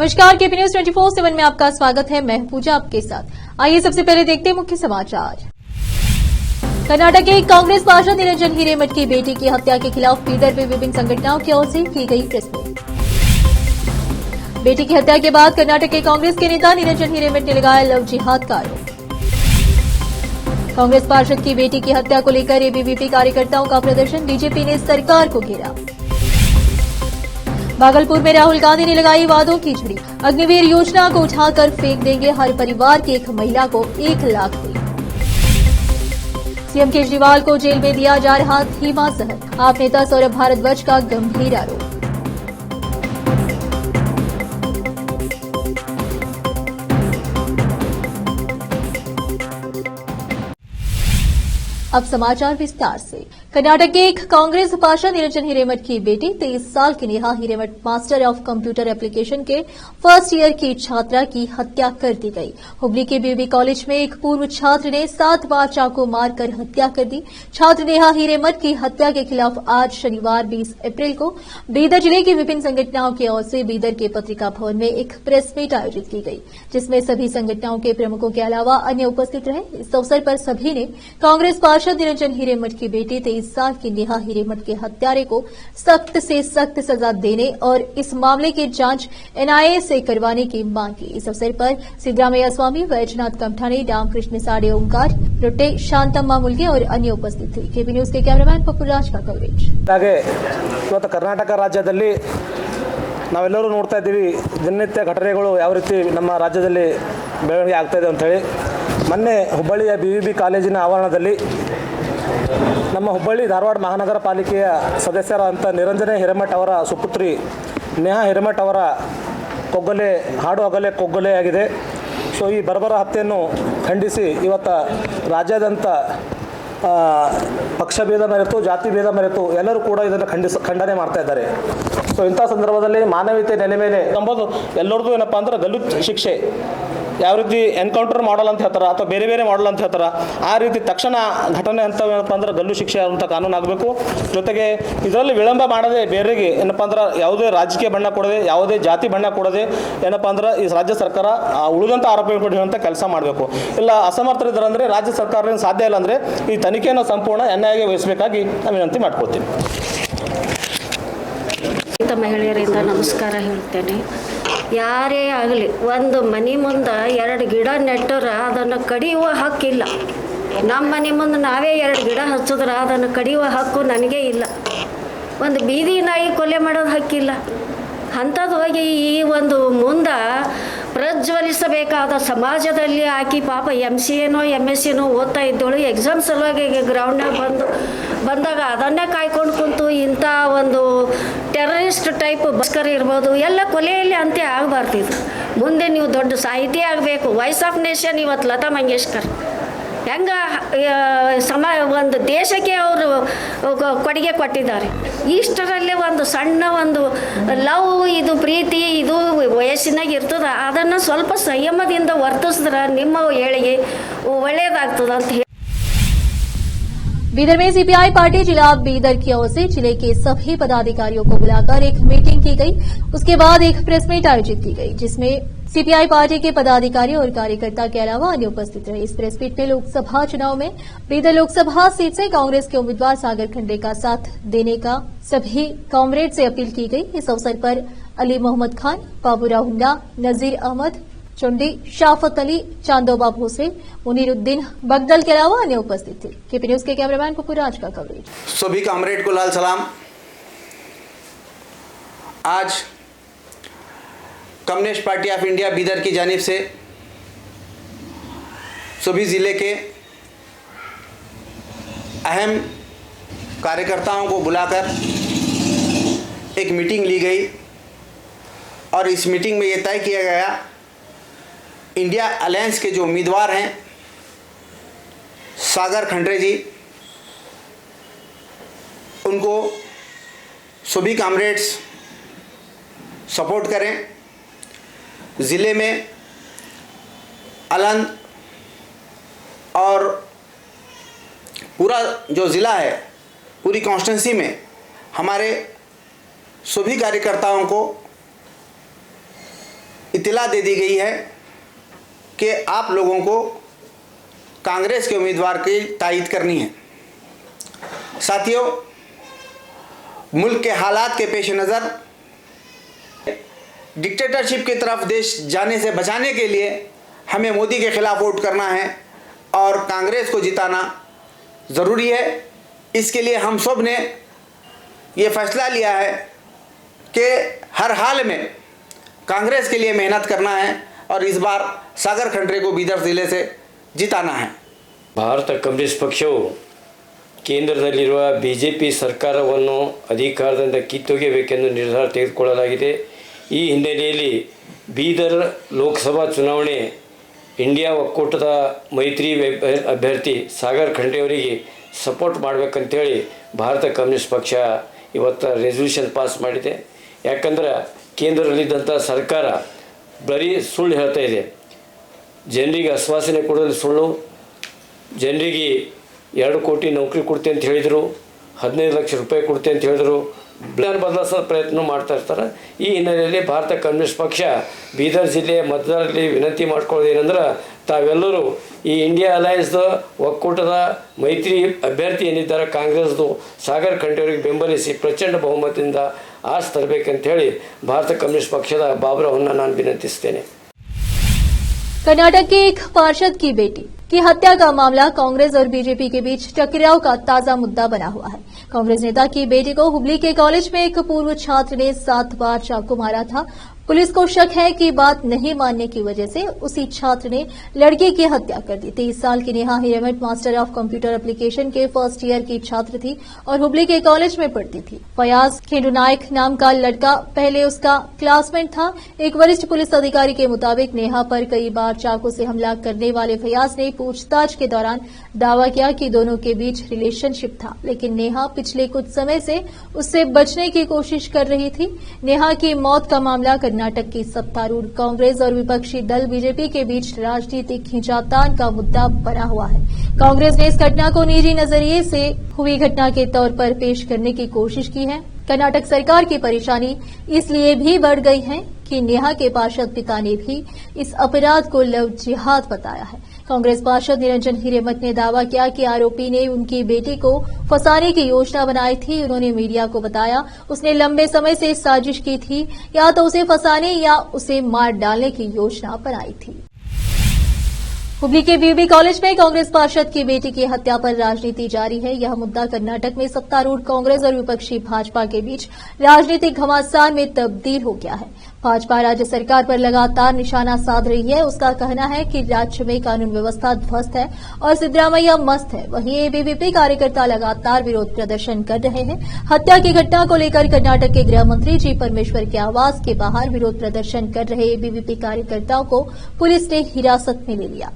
नमस्कार, KP news 24/7 में आपका स्वागत है। मैं पूजा आपके साथ। आइए सबसे पहले देखते हैं मुख्य समाचार। कर्नाटक के कांग्रेस पार्षद निरंजन हिरेमठ की बेटी की हत्या के खिलाफ बीदर में विभिन्न संगठनों की ओर से की गई प्रेस मीट। बेटी की हत्या के बाद कर्नाटक के कांग्रेस के नेता निरंजन हिरेमठ ने लगाया लव जिहाद का आरोप। कांग्रेस पार्षद की बेटी की हत्या को लेकर एबीवीपी कार्यकर्ताओं का प्रदर्शन, बीजेपी ने सरकार को घेरा। भागलपुर में राहुल गांधी ने लगाई वादों की झड़ी, अग्निवीर योजना को उठाकर फेंक देंगे, हर परिवार की एक महिला को 1 लाख देंगे। सीएम केजरीवाल को जेल में दिया जा रहा धीमा जहर, आप नेता सौरभ भारद्वाज का गंभीर आरोप। अब समाचार विस्तार से। कर्नाटक के एक कांग्रेस पार्षद निरंजन हिरेमठ की बेटी 23 साल की Neha Hiremath master of computer application के फर्स्ट ईयर की छात्रा की हत्या कर दी गई। हुबली के बीबी कॉलेज में एक पूर्व छात्र ने 7 बार चाकू मारकर हत्या कर दी। छात्र नेहा हिरेमठ की हत्या के खिलाफ आज शनिवार 20 अप्रैल को बीदर जिले की विभिन्न संगठनों की ओर से बीदर के पत्रिका भवन में एक प्रेस मीट आयोजित की गई, जिसमें सभी संगठनों के प्रमुखों के अलावा अन्य उपस्थित रहे। इस अवसर पर सभी ने कांग्रेस पार्षद निरंजन हिरेमठ की बेटी 23 साल की नेहा हिरेमठ के हत्यारे को सख्त से सख्त सजा देने और इस मामले की जांच एनआईए से करवाने की मांग की। इस अवसर पर सिद्धरामैया स्वामी, वैजनाथ कमठानी, रामकृष्ण साडे ओंकार, रोटे, शांतम्मा मुलगे और अन्य उपस्थित थे। केपी न्यूज के कैमरामैन पप्पुराज का कवरेज। ಇವತ್ತು ಕರ್ನಾಟಕ ರಾಜ್ಯದಲ್ಲಿ ನಾವೆಲ್ಲರೂ ನೋಡ್ತಾ ಇದ್ದೀವಿ, ದಿನನಿತ್ಯ ಘಟನೆಗಳು ಯಾವ ರೀತಿ ನಮ್ಮ ರಾಜ್ಯದಲ್ಲಿ ಬೆಳವಣಿಗೆ ಆಗ್ತಾ ಇದೆ ಅಂತ ಹೇಳಿ ಮೊನ್ನೆ ಹುಬ್ಬಳ್ಳಿಯ ಬಿವಿಬಿ ಕಾಲೇಜಿನ ಆವರಣದಲ್ಲಿ ನಮ್ಮ ಹುಬ್ಬಳ್ಳಿ ಧಾರವಾಡ ಮಹಾನಗರ ಪಾಲಿಕೆಯ ಸದಸ್ಯರಾದಂಥ ನಿರಂಜನ ಹಿರೇಮಠ್ ಅವರ ಸುಪುತ್ರಿ ನೇಹಾ ಹಿರೇಮಠ್ ಅವರ ಕೊಗ್ಗಲೆ ಹಾಡು ಹಗಲೆ ಕೊಗ್ಗಲೆಯಾಗಿದೆ. ಸೊ ಈ ಬರ್ಬರ ಹತ್ಯೆಯನ್ನು ಖಂಡಿಸಿ ಇವತ್ತು ರಾಜ್ಯಾದ್ಯಂತ ಪಕ್ಷ ಭೇದ ಮರೆತು, ಜಾತಿ ಭೇದ ಮರೆತು ಎಲ್ಲರೂ ಕೂಡ ಇದನ್ನು ಖಂಡನೆ ಮಾಡ್ತಾ ಇದ್ದಾರೆ. ಸೊ ಇಂಥ ಸಂದರ್ಭದಲ್ಲಿ ಮಾನವೀಯತೆ ನೆಲೆ ಮೇಲೆ ನಂಬೋದು ಎಲ್ಲರದ್ದು ಏನಪ್ಪ ಅಂದ್ರೆ ಗಲ್ಲು ಶಿಕ್ಷೆ ಯಾವ ರೀತಿ ಎನ್ಕೌಂಟರ್ ಮಾಡಲ್ ಅಂತ ಹೇಳ್ತಾರೆ ಅಥವಾ ಬೇರೆ ಬೇರೆ ಮಾಡಲ್ ಅಂತ ಹೇಳ್ತಾರೆ, ಆ ರೀತಿ ತಕ್ಷಣ ಘಟನೆ ಅಂತ ಏನಪ್ಪ ಅಂದ್ರೆ ಗಲ್ಲು ಶಿಕ್ಷೆ ಅಂತ ಕಾನೂನು ಆಗಬೇಕು. ಜೊತೆಗೆ ಇದರಲ್ಲಿ ವಿಳಂಬ ಮಾಡದೆ ಬೇರೆಗೆ ಏನಪ್ಪ ಅಂದ್ರೆ ಯಾವುದೇ ರಾಜಕೀಯ ಬಣ್ಣ ಕೊಡದೆ, ಯಾವುದೇ ಜಾತಿ ಬಣ್ಣ ಕೊಡದೆ ಏನಪ್ಪ ಅಂದ್ರೆ ಈ ರಾಜ್ಯ ಸರ್ಕಾರ ಉಳಿದಂಥ ಆರೋಪಿಗಳು ಹೇಳುವಂಥ ಕೆಲಸ ಮಾಡಬೇಕು. ಇಲ್ಲ ಅಸಮರ್ಥರಿದ್ದಾರೆ ಅಂದರೆ ರಾಜ್ಯ ಸರ್ಕಾರ ಸಾಧ್ಯ ಇಲ್ಲ ಅಂದರೆ ಈ ತನಿಖೆಯನ್ನು ಸಂಪೂರ್ಣ ಎನ್ಐಎಗೆ ವಹಿಸಬೇಕಾಗಿ ನಾನು ವಿನಂತಿ ಮಾಡ್ಕೊಳ್ತೀನಿ. ಮಹಿಳೆಯರಿಂದ ನಮಸ್ಕಾರ ಹೇಳ್ತೇನೆ. ಯಾರೇ ಆಗಲಿ ಒಂದು ಮನೆ ಮುಂದೆ 2 ಗಿಡ ನೆಟ್ಟರೆ ಅದನ್ನು ಕಡಿಯುವ ಹಕ್ಕಿಲ್ಲ. ನಮ್ಮ ಮನೆ ಮುಂದೆ ನಾವೇ 2 ಗಿಡ ಹಚ್ಚಿದ್ರೆ ಅದನ್ನು ಕಡಿಯುವ ಹಕ್ಕು ನನಗೇ ಇಲ್ಲ. ಒಂದು ಬೀದಿ ನಾಯಿ ಕೊಲೆ ಮಾಡೋದು ಹಕ್ಕಿಲ್ಲ. ಅಂಥದ್ದು ಹೋಗಿ ಈ ಒಂದು ಮುಂದೆ ಪ್ರಜ್ವಲಿಸಬೇಕಾದ ಸಮಾಜದಲ್ಲಿ ಆಕಿ ಪಾಪ MCAನೋ MSCನೋ ಓದ್ತಾ ಇದ್ದೋಳು, ಎಕ್ಸಾಮ್ ಸಲುವಾಗಿ ಗ್ರೌಂಡ್ನಾಗ ಬಂದಾಗ ಅದನ್ನೇ ಕಾಯ್ಕೊಂಡು ಕುಂತು ಇಂಥ ಒಂದು ಟೆರರಿಸ್ಟ್ ಟೈಪ್ ಬಸ್ಕರ್ ಇರ್ಬೋದು, ಎಲ್ಲ ಕೊಲೆಯಲ್ಲಿ ಅಂತ್ಯ ಆಗಬಾರ್ದಿದ್ರು. ಮುಂದೆ ನೀವು ದೊಡ್ಡ ಸಾಹಿತಿ ಆಗಬೇಕು. ವಾಯ್ಸ್ ಆಫ್ ನೇಷನ್ ಇವತ್ತು ಲತಾ ಮಂಗೇಶ್ಕರ್ ಹೆಂಗೆ ಒಂದು ದೇಶಕ್ಕೆ ಅವರು ಕೊಡುಗೆ ಕೊಟ್ಟಿದ್ದಾರೆ. ಇಷ್ಟರಲ್ಲೇ ಒಂದು ಸಣ್ಣ ಒಂದು ಲವ್, ಇದು ಪ್ರೀತಿ, ಇದು ವಯಸ್ಸಿನಾಗ ಇರ್ತದೆ. ಅದನ್ನು ಸ್ವಲ್ಪ ಸಂಯಮದಿಂದ ವರ್ತಿಸಿದ್ರೆ ನಿಮ್ಮ ಏಳಿಗೆ ಒಳ್ಳೆಯದಾಗ್ತದೆ ಅಂತ ಹೇಳಿ। बीदर में सीपीआई पार्टी जिला बीदर की ओर से जिले के सभी पदाधिकारियों को बुलाकर एक मीटिंग की गई। उसके बाद एक प्रेस मीट आयोजित की गई, जिसमें सीपीआई पार्टी के पदाधिकारी और कार्यकर्ता के अलावा अन्य उपस्थित रहे। इस प्रेस मीट में लोकसभा चुनाव में बीदर लोकसभा सीट से कांग्रेस के उम्मीदवार सागर खंडे का साथ देने का सभी कॉमरेड से अपील की गई। इस अवसर पर अली मोहम्मद खान, बाबूराव हुन्ना, नजीर अहमद, चुंडी, शाफत अली, चांदोबा भोसले, मुनीरुद्दीन बगदल के अलावा अन्य उपस्थित थे। केपी न्यूज के कैमरामैन पप्पुराज का कवरेज। सभी कॉमरेड को लाल सलाम। आज communist party of India Bidar की जानिब से सभी ज़िले के अहम कार्यकर्ताओं को बुलाकर एक मीटिंग ली गई और इस मीटिंग में ये तय किया गया, इंडिया अलायंस के जो उम्मीदवार हैं सागर खंडे जी, उनको सभी कॉमरेड्स सपोर्ट करें। ज़िले में अलंद और पूरा जो ज़िला है, पूरी कॉन्स्टिट्यूंसी में हमारे सभी कार्यकर्ताओं को इत्तला दे दी गई है कि आप लोगों को कांग्रेस के उम्मीदवार की तायद करनी है। साथियों, मुल्क के हालात के पेश नज़र डिक्टेटरशिप की तरफ देश जाने से बचाने के लिए हमें मोदी के खिलाफ वोट करना है और कांग्रेस को जिताना ज़रूरी है। इसके लिए हम सब ने ये फैसला लिया है कि हर हाल में कांग्रेस के लिए मेहनत करना है और इस बार सागर खंड्रे को बीदर ಜಿಲ್ಲೆ से जिताना है। ಭಾರತ ಕಮ್ಯುನಿಸ್ಟ್ ಪಕ್ಷವು ಕೇಂದ್ರದಲ್ಲಿರುವ ಬಿಜೆಪಿ ಸರ್ಕಾರವನ್ನು ಅಧಿಕಾರದಿಂದ ಕಿತ್ತೊಗೆಯಬೇಕೆಂದು ನಿರ್ಧಾರ ತೆಗೆದುಕೊಳ್ಳಲಾಗಿದೆ। ಈ ಹಿನ್ನೆಲೆಯಲ್ಲಿ ಬೀದರ್ ಲೋಕಸಭಾ ಚುನಾವಣೆ ಇಂಡಿಯಾ ಒಕ್ಕೂಟದ ಮೈತ್ರಿ ಅಭ್ಯರ್ಥಿ ಸಾಗರ್ ಖಂಡ್ರೆ ಅವರಿಗೆ ಸಪೋರ್ಟ್ ಮಾಡಬೇಕಂತೇಳಿ ಭಾರತ ಕಮ್ಯುನಿಸ್ಟ್ ಪಕ್ಷ ಇವತ್ತು ರೆಸಲ್ಯೂಷನ್ ಪಾಸ್ ಮಾಡಿದೆ। ಯಾಕಂದ್ರೆ ಕೇಂದ್ರದಲ್ಲಿದ್ದಂಥ ಸರ್ಕಾರ ಬರೀ ಸುಳ್ಳು ಹೇಳ್ತಾ ಇದೆ। ಜನರಿಗೆ ಆಶ್ವಾಸನೆ ಕೊಡೋದು ಸುಳ್ಳು, ಜನರಿಗೆ 2 ಕೋಟಿ ನೌಕರಿ ಕೊಡ್ತೆ ಅಂತ ಹೇಳಿದರು, 15 ಲಕ್ಷ ರೂಪಾಯಿ ಕೊಡ್ತೆ ಅಂತ ಹೇಳಿದರು, ಪ್ಲಾನ್ ಬದಲಿಸೋ ಪ್ರಯತ್ನ ಮಾಡ್ತಾ ಇರ್ತಾರೆ। ಈ ಹಿನ್ನೆಲೆಯಲ್ಲಿ ಭಾರತ ಕಮ್ಯುನಿಸ್ಟ್ ಪಕ್ಷ ಬೀದರ್ ಜಿಲ್ಲೆಯ ಮತದಾರರಲ್ಲಿ ವಿನಂತಿ ಮಾಡ್ಕೊಳ್ಳೋದು ಏನಂದ್ರೆ, ತಾವೆಲ್ಲರೂ ಈ ಇಂಡಿಯಾ ಅಲಯನ್ಸ್ದ ಒಕ್ಕೂಟದ ಮೈತ್ರಿ ಅಭ್ಯರ್ಥಿ ಏನಿದ್ದಾರೆ ಕಾಂಗ್ರೆಸ್ದು ಸಾಗರ್ ಖಂಡ್ರೆ ಅವರಿಗೆ ಬೆಂಬಲಿಸಿ ಪ್ರಚಂಡ ಬಹುಮತದಿಂದ ಆಸ್ ತರಬೇಕಂತ ಹೇಳಿ ಭಾರತ ಕಮ್ಯುನಿಸ್ಟ್ ಪಕ್ಷದ ಬಾಬುರಾವ್ನ ನಾನು ವಿನಂತಿಸ್ತೇನೆ। कर्नाटक के एक पार्षद की बेटी की हत्या का मामला कांग्रेस और बीजेपी के बीच टकराव का ताजा मुद्दा बना हुआ है। कांग्रेस नेता की बेटी को हुबली के कॉलेज में एक पूर्व छात्र ने 7 बार चाकू मारा था। पुलिस को शक है कि बात नहीं मानने की वजह से उसी छात्र ने लड़की की हत्या कर दी। 23 साल की Neha Hiremath master of computer application के फर्स्ट ईयर की छात्र थी और हुबली के कॉलेज में पढ़ती थी। फयाज खेंडूनायक नाम का लड़का पहले उसका क्लासमेट था। एक वरिष्ठ पुलिस अधिकारी के मुताबिक नेहा पर कई बार चाकू से हमला करने वाले फयाज ने पूछताछ के दौरान दावा किया कि दोनों के बीच रिलेशनशिप था, लेकिन नेहा पिछले कुछ समय से उससे बचने की कोशिश कर रही थी। नेहा की मौत का मामला कर्नाटक की सत्तारूढ़ कांग्रेस और विपक्षी दल बीजेपी के बीच राजनीतिक खींचातान का मुद्दा बना हुआ है। कांग्रेस ने इस घटना को निजी नजरिए से हुई घटना के तौर पर पेश करने की कोशिश की है। कर्नाटक सरकार की परेशानी इसलिए भी बढ़ गई है कि नेहा के पार्षद पिता ने भी इस अपराध को लव जिहाद बताया है। कांग्रेस पार्षद निरंजन हिरेमठ ने दावा किया कि आरोपी ने उनकी बेटी को फंसाने की योजना बनाई थी। उन्होंने मीडिया को बताया उसने लंबे समय से साजिश की थी, या तो उसे फंसाने या उसे मार डालने की योजना बनाई थी। हुबली के बीबी कॉलेज में कांग्रेस पार्षद की बेटी की हत्या पर राजनीति जारी है। यह मुद्दा कर्नाटक में सत्तारूढ़ कांग्रेस और विपक्षी भाजपा के बीच राजनीतिक घमासान में तब्दील हो गया है। भाजपा राज्य सरकार पर लगातार निशाना साध रही है। उसका कहना है कि राज्य में कानून व्यवस्था ध्वस्त है और सिद्धरामैया मस्त है। वहीं एबीवीपी कार्यकर्ता लगातार विरोध प्रदर्शन कर रहे हैं। हत्या की घटना को लेकर कर्नाटक के गृह मंत्री जी परमेश्वर के आवास के बाहर विरोध प्रदर्शन कर रहे एबीवीपी कार्यकर्ताओं को पुलिस ने हिरासत में ले लिया।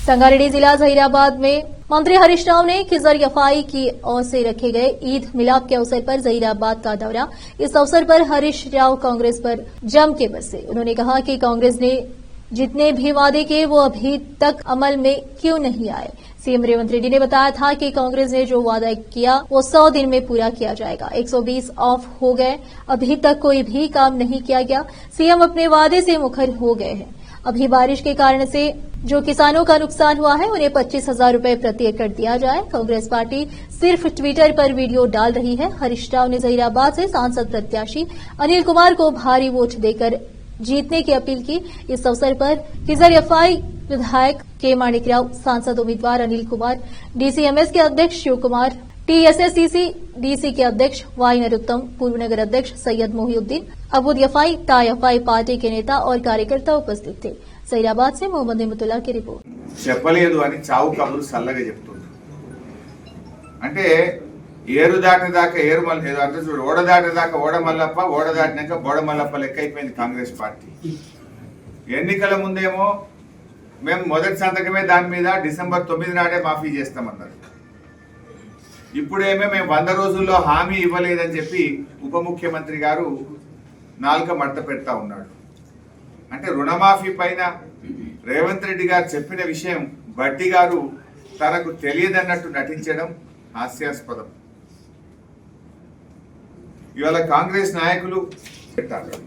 संगारेड्डी जिला जहीराबाद में मंत्री हरीश राव ने खिजर यफाई की ओर से रखे गए ईद मिलाप के अवसर पर जहीराबाद का दौरा। इस अवसर पर हरीश राव कांग्रेस पर जम के बरसे। उन्होंने कहा कि कांग्रेस ने जितने भी वादे किए वो अभी तक अमल में क्यों नहीं आए। सीएम रेवंत रेड्डी ने बताया था कि कांग्रेस ने जो वादा किया वो 100 दिन में पूरा किया जाएगा। 120 ऑफ हो गए, अभी तक कोई भी काम नहीं किया गया। सीएम अपने वादे से मुखर हो गए हैं। अभी बारिश के कारण से जो किसानों का नुकसान हुआ है उन्हें 25,000 रुपए प्रति एकड़ दिया जाए। कांग्रेस पार्टी सिर्फ ट्विटर पर वीडियो डाल रही है। हरीश राव ने जहीराबाद से सांसद प्रत्याशी अनिल कुमार को भारी वोट देकर जीतने की अपील की। इस अवसर पर खिजर यफाई विधायक के माणिक राव, सांसद उम्मीदवार अनिल कुमार, डीसीएमएस के अध्यक्ष शिव कुमार, टीएसएससीसी डीसी के अध्यक्ष वाई नरोत्तम, पूर्व नगर अध्यक्ष सैयद मोहिउद्दीन, अबूद यफाई, ता यफाई पार्टी के नेता और कार्यकर्ता उपस्थित थे। जहीराबाद से मोहम्मद हिम्मतुल्ला की रिपोर्ट। చెప్పలేదు అని చావు కబురు సల్లగా చెప్తుంది అంటే ఏరు దాటేదాకా ఏరు మల్ల అంటే చూడు ఓడ దాటేదాకా ఓడ మల్లప్ప, ఓడ దాటినాక బోడ మల్లప్ప లెక్క అయిపోయింది కాంగ్రెస్ పార్టీ। ఎన్నికల ముందేమో మేము మొదటి సంతకమే దాని మీద డిసెంబర్ 9 నాడే మాఫీ చేస్తామన్నారు। ఇప్పుడేమో మేము 100 రోజుల్లో హామీ ఇవ్వలేదని చెప్పి ఉప ముఖ్యమంత్రి గారు నాలుక మడత పెడతా ఉన్నాడు। అంటే రుణమాఫీ పైన రేవంత్ రెడ్డి గారు చెప్పిన విషయం బట్టి గారు తనకు తెలియదన్నట్టు నటించడం హాస్యాస్పదం। ఇవాళ కాంగ్రెస్ నాయకులు పెట్టారు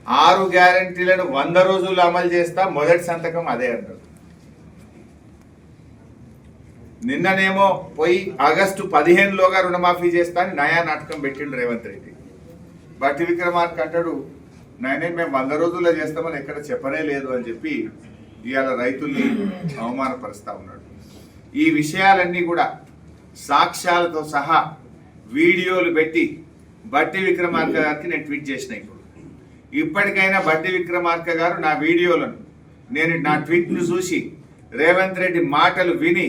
6 గ్యారెంటీలను 100 రోజులు అమలు చేస్తా, మొదటి సంతకం అదే అన్నాడు. నిన్ననేమో పోయి ఆగస్టు 15లోగా రుణమాఫీ చేస్తా అని నయా నాటకం పెట్టిండు రేవంత్ రెడ్డి. బట్టి విక్రమార్క అంటాడు నాయనే మేము 100 రోజుల్లో చేస్తామని ఎక్కడ చెప్పనే లేదు అని చెప్పి ఇవాళ రైతుల్ని అవమానపరుస్తా ఉన్నాడు. ఈ విషయాలన్నీ కూడా సాక్ష్యాలతో సహా వీడియోలు పెట్టి బట్టి విక్రమార్క గారికి నేను ట్వీట్ చేసిన. ఇప్పటికైనా బట్టి విక్రమార్క గారు నా వీడియోలను, నేను నా ట్వీట్ను చూసి రేవంత్ రెడ్డి మాటలు విని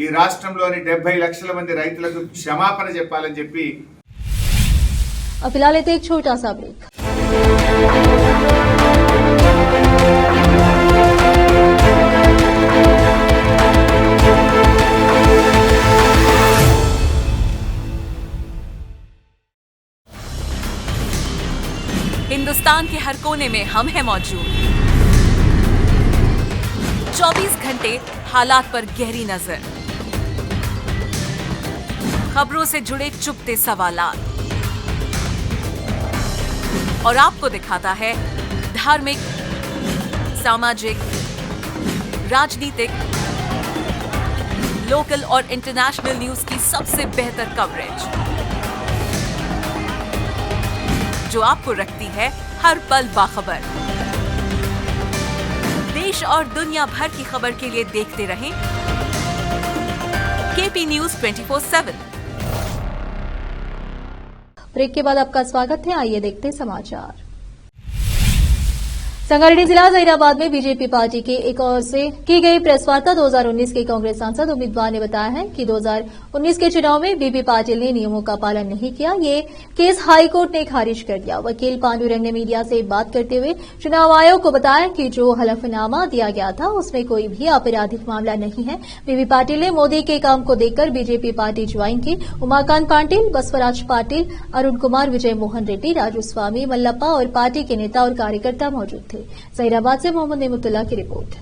ఈ రాష్ట్రంలోని 70 లక్షల మంది రైతులకు క్షమాపణ చెప్పాలని చెప్పి. फिलहाल एक छोटा सा ब्रेक। हिंदुस्तान के हर कोने में हम हैं मौजूद। 24 घंटे हालात पर गहरी नजर, खबरों से जुड़े चुपते सवालात, और आपको दिखाता है धार्मिक, सामाजिक, राजनीतिक, लोकल और इंटरनेशनल न्यूज की सबसे बेहतर कवरेज, जो आपको रखती है हर पल बाखबर। देश और दुनिया भर की खबर के लिए देखते रहें केपी न्यूज 24/7। ब्रेक के बाद आपका स्वागत है। आइए देखते हैं समाचार। संगारेड्डी जिला जहीराबाद में बीजेपी पार्टी की एक ओर से की गई प्रेस वार्ता 2019 के कांग्रेस सांसद उम्मीदवार ने बताया है कि 2019 के चुनाव में बीबी पाटिल ने नियमों का पालन नहीं किया। ये केस हाईकोर्ट ने खारिज कर दिया। वकील पांडुरंग ने मीडिया से बात करते हुए चुनाव आयोग को बताया कि जो हलफनामा दिया गया था उसमें कोई भी आपराधिक मामला नहीं है। बीबी पाटिल ने मोदी के काम को देखकर बीजेपी पार्टी ज्वाइन की। उमाकांत पाटिल, बसवराज पाटिल, अरुण कुमार, विजय मोहन रेड्डी, राजू स्वामी, मल्लप्पा और पार्टी के नेता और कार्यकर्ता मौजूद थे। जहीराबाद से मोहम्मद नेमतुल्लाह की रिपोर्ट।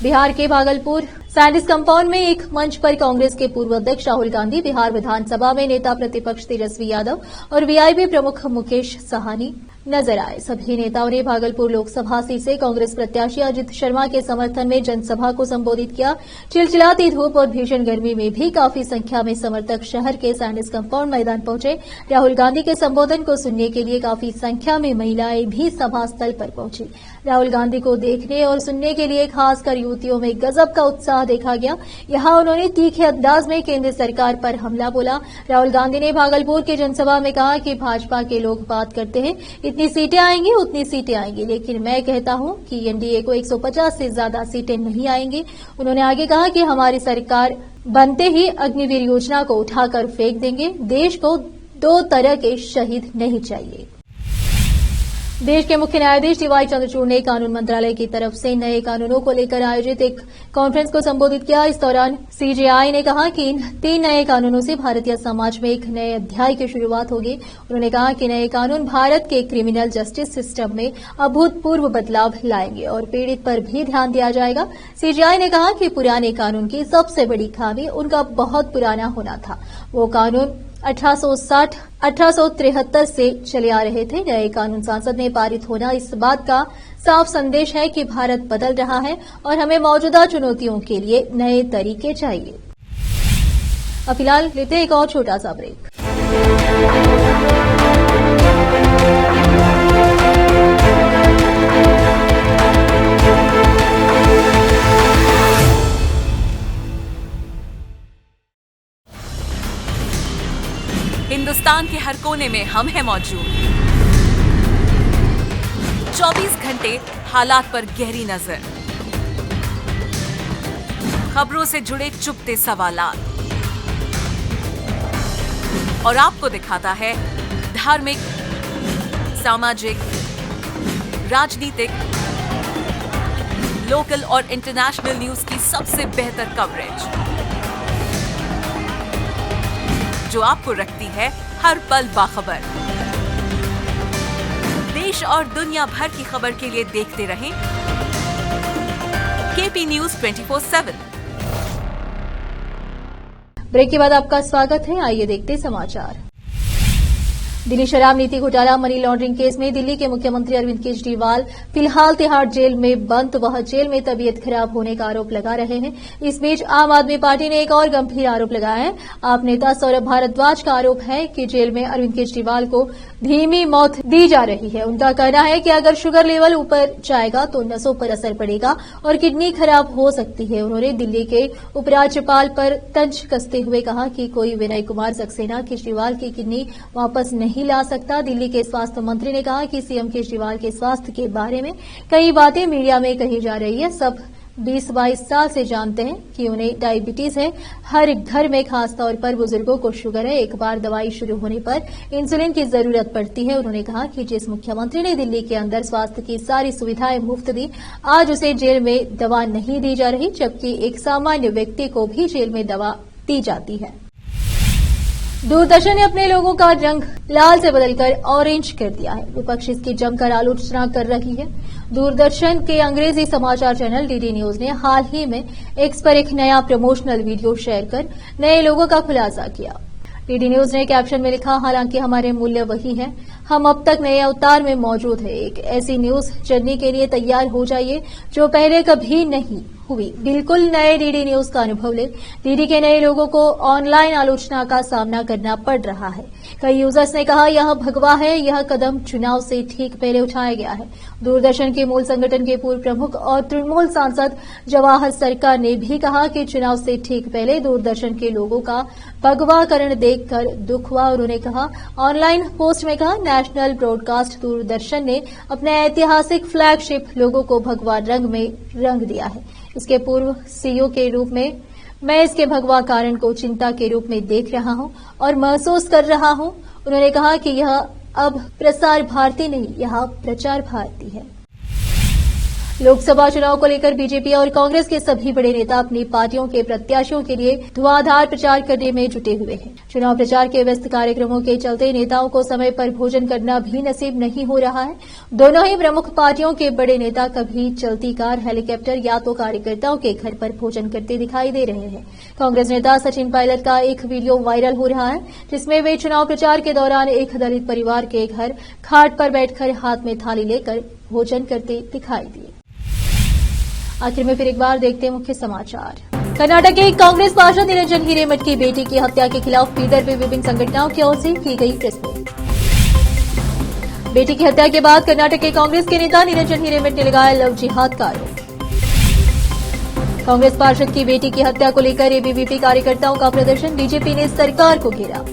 बिहार के भागलपुर सैंडिस कंपाउंड में एक मंच पर कांग्रेस के पूर्व अध्यक्ष राहुल गांधी, बिहार विधानसभा में नेता प्रतिपक्ष तेजस्वी यादव और वीआईपी प्रमुख मुकेश साहनी नजर आए। सभी नेताओं ने भागलपुर लोकसभा सीट से कांग्रेस प्रत्याशी अजित शर्मा के समर्थन में जनसभा को संबोधित किया। चिलचिलाती धूप और भीषण गर्मी में भी काफी संख्या में समर्थक शहर के सैंडिस कंपाउंड मैदान पहुंचे। राहुल गांधी के संबोधन को सुनने के लिए काफी संख्या में महिलाएं भी सभा स्थल पर पहुंची। राहुल गांधी को देखने और सुनने के लिए खासकर युवतियों में गजब का उत्साह देखा गया। यहां उन्होंने तीखे अंदाज में केंद्र सरकार पर हमला बोला। राहुल गांधी ने भागलपुर के जनसभा में कहा कि भाजपा के लोग बात करते हैं इतनी सीटें आएंगी उतनी सीटें आएंगी, लेकिन मैं कहता हूं कि एनडीए को 150 से ज्यादा सीटें नहीं आएंगी। उन्होंने आगे कहा कि हमारी सरकार बनते ही अग्निवीर योजना को उठाकर फेंक देंगे। देश को 2 तरह के शहीद नहीं चाहिए। देश के मुख्य न्यायाधीश डीवाई चंद्रचूड़ ने कानून मंत्रालय की तरफ से नए कानूनों को लेकर आयोजित एक कॉन्फ्रेंस को संबोधित किया। इस दौरान सीजेआई ने कहा कि इन 3 नए कानूनों से भारतीय समाज में एक नए अध्याय की शुरुआत होगी। उन्होंने कहा कि नए कानून भारत के क्रिमिनल जस्टिस सिस्टम में अभूतपूर्व बदलाव लाएंगे और पीड़ित पर भी ध्यान दिया जाएगा। सीजेआई ने कहा कि पुराने कानून की सबसे बड़ी खामी उनका बहुत पुराना होना था। वो कानून 1873 से चले आ रहे थे। नए कानून संसद में पारित होना इस बात का साफ संदेश है कि भारत बदल रहा है और हमें मौजूदा चुनौतियों के लिए नए तरीके चाहिए। अब फिलहाल लेते हैं एक और छोटा सा ब्रेक। हिंदुस्तान के हर कोने में हम हैं मौजूद। 24 घंटे हालात पर गहरी नजर, खबरों से जुड़े चुपते सवालात, और आपको दिखाता है धार्मिक, सामाजिक, राजनीतिक, लोकल और इंटरनेशनल न्यूज की सबसे बेहतर कवरेज, जो आपको रखती है हर पल बाखबर। देश और दुनिया भर की खबर के लिए देखते रहें केपी न्यूज 24/7। ब्रेक के बाद आपका स्वागत है। आइए देखते हैं समाचार। दिल्ली शराब नीति घोटाला मनी लॉन्ड्रिंग केस में दिल्ली के मुख्यमंत्री अरविंद केजरीवाल फिलहाल तिहाड़ जेल में बंद। वह जेल में तबीयत खराब होने का आरोप लगा रहे हैं। इस बीच आम आदमी पार्टी ने एक और गंभीर आरोप लगाया है। आप नेता सौरभ भारद्वाज का आरोप है कि जेल में अरविंद केजरीवाल को धीमी मौत दी जा रही है। उनका कहना है कि अगर शुगर लेवल ऊपर जाएगा तो नसों पर असर पड़ेगा और किडनी खराब हो सकती है। उन्होंने दिल्ली के उपराज्यपाल पर तंज कसते हुए कहा कि कोई विनय कुमार सक्सेना केजरीवाल की किडनी वापस नहीं ला सकता। दिल्ली के स्वास्थ्य मंत्री ने कहा कि सीएम केजरीवाल के स्वास्थ्य के बारे में कई बातें मीडिया में कही जा रही है। सब 20-22 साल से जानते हैं कि उन्हें डायबिटीज है। हर घर में खास तौर पर बुजुर्गों को शुगर है। एक बार दवाई शुरू होने पर इंसुलिन की जरूरत पड़ती है। उन्होंने कहा कि जिस मुख्यमंत्री ने दिल्ली के अंदर स्वास्थ्य की सारी सुविधाएं मुफ्त दी, आज उसे जेल में दवा नहीं दी जा रही, जबकि एक सामान्य व्यक्ति को भी जेल में दवा दी जाती है। दूरदर्शन ने अपने लोगों का रंग लाल से बदलकर ऑरेंज कर दिया है। विपक्ष इसकी जमकर आलोचना कर रही है। दूरदर्शन के अंग्रेजी समाचार चैनल डीडी न्यूज ने हाल ही में एक्स पर एक नया प्रमोशनल वीडियो शेयर कर नए लोगों का खुलासा किया। डीडी न्यूज ने कैप्शन में लिखा, हालांकि हमारे मूल्य वही हैं, हम अब तक नए अवतार में मौजूद है। एक ऐसी न्यूज जर्नी के लिए तैयार हो जाइए जो पहले कभी नहीं हुई। बिल्कुल नए डीडी न्यूज का अनुभव ले। डीडी के नए लोगों को ऑनलाइन आलोचना का सामना करना पड़ रहा है। कई यूजर्स ने कहा यह भगवा है। यह कदम चुनाव से ठीक पहले उठाया गया है। दूरदर्शन के मूल संगठन के पूर्व प्रमुख और तृणमूल सांसद जवाहर सरकार ने भी कहा कि चुनाव से ठीक पहले दूरदर्शन के लोगों का भगवाकरण देखकर दुख हुआ। उन्होंने कहा, ऑनलाइन पोस्ट में कहा, नेशनल ब्रॉडकास्ट दूरदर्शन ने अपने ऐतिहासिक फ्लैगशिप लोगों को भगवा रंग में रंग दिया है। इसके पूर्व सीईओ के रूप में मैं इसके भगवा कारण को चिंता के रूप में देख रहा हूं और महसूस कर रहा हूं। उन्होंने कहा कि यह अब प्रसार भारती नहीं, यह प्रचार भारती है। लोकसभा चुनाव को लेकर बीजेपी और कांग्रेस के सभी बड़े नेता अपनी पार्टियों के प्रत्याशियों के लिए धुआंधार प्रचार करने में जुटे हुए हैं। चुनाव प्रचार के व्यस्त कार्यक्रमों के चलते नेताओं को समय पर भोजन करना भी नसीब नहीं हो रहा है। दोनों ही प्रमुख पार्टियों के बड़े नेता कभी चलती कार, हेलीकॉप्टर या तो कार्यकर्ताओं के घर पर भोजन करते दिखाई दे रहे हैं। कांग्रेस नेता सचिन पायलट का एक वीडियो वायरल हो रहा है, जिसमें वे चुनाव प्रचार के दौरान एक दलित परिवार के घर खाट पर बैठकर हाथ में थाली लेकर भोजन करते दिखाई दिए। आखिर में फिर एक बार देखते हैं मुख्य समाचार। कर्नाटक के कांग्रेस पार्षद निरंजन हिरेमठ की बेटी की हत्या के खिलाफ बीदर में विभिन्न संगठनों की ओर से की गई प्रेस मीट। बेटी की हत्या के बाद कर्नाटक के कांग्रेस के नेता निरंजन हिरेमठ ने लगाया लव जिहाद का आरोप। कांग्रेस पार्षद की बेटी की हत्या को लेकर एबीवीपी कार्यकर्ताओं का प्रदर्शन, बीजेपी ने सरकार को घेरा।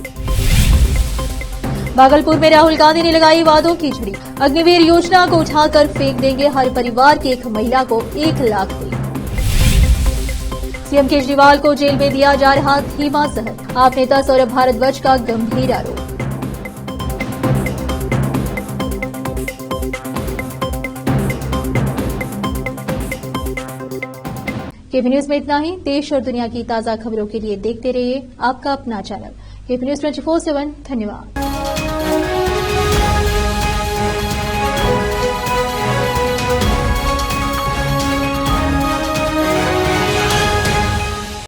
भागलपुर में राहुल गांधी ने लगाई वादों की झड़ी। अग्निवीर योजना को उठाकर फेंक देंगे, हर परिवार की एक महिला को 1 लाख देंगे। सीएम केजरीवाल को जेल में दिया जा रहा धीमा जहर, आप नेता सौरभ भारद्वाज का गंभीर आरोप। केपी न्यूज में इतना ही। देश और दुनिया की ताजा खबरों के लिए देखते रहिए आपका अपना चैनल केपी न्यूज 24/7। धन्यवाद।